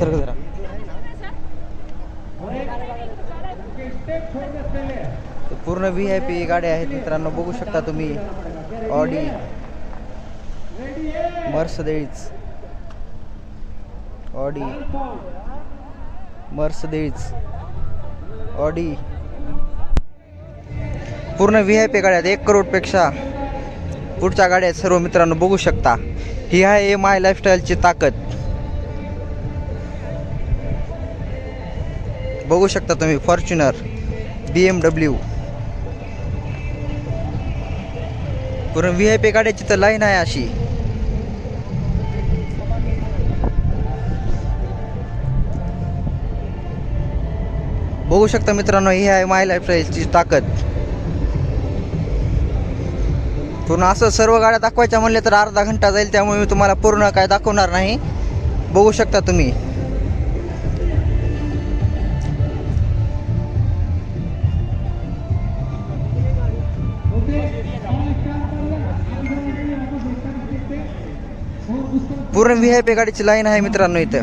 Sir जरा पूर्ण VIP गाड्या आहेत मित्रांनो, बघू शकता तुम्ही. Audi, Mercedes, Audi, Mercedes, Audi, पूर्ण VIP गाड्या आहेत. 1 करोडपेक्षा पुढच्या गाड्या आहेत सर्व मित्रांनो, बघू शकता. ही आहे माय लाईफस्टाईलची ताकद. बघू शकता तुम्ही. फॉर्च्युनर, BMW, पूर्ण VIP गाड्याची तर लाईन आहे अशी. बघू शकता मित्रांनो, ही आहे माय लाईफस्टाईलची ताकद. पूर्ण असं सर्व गाड्या दाखवायच्या म्हणले तर अर्धा घंटा जाईल, त्यामुळे मी तुम्हाला पूर्ण काय दाखवणार नाही. बघू शकता तुम्ही. पूर्ण VIP गाडीची लाईन आहे मित्रांनो इथं.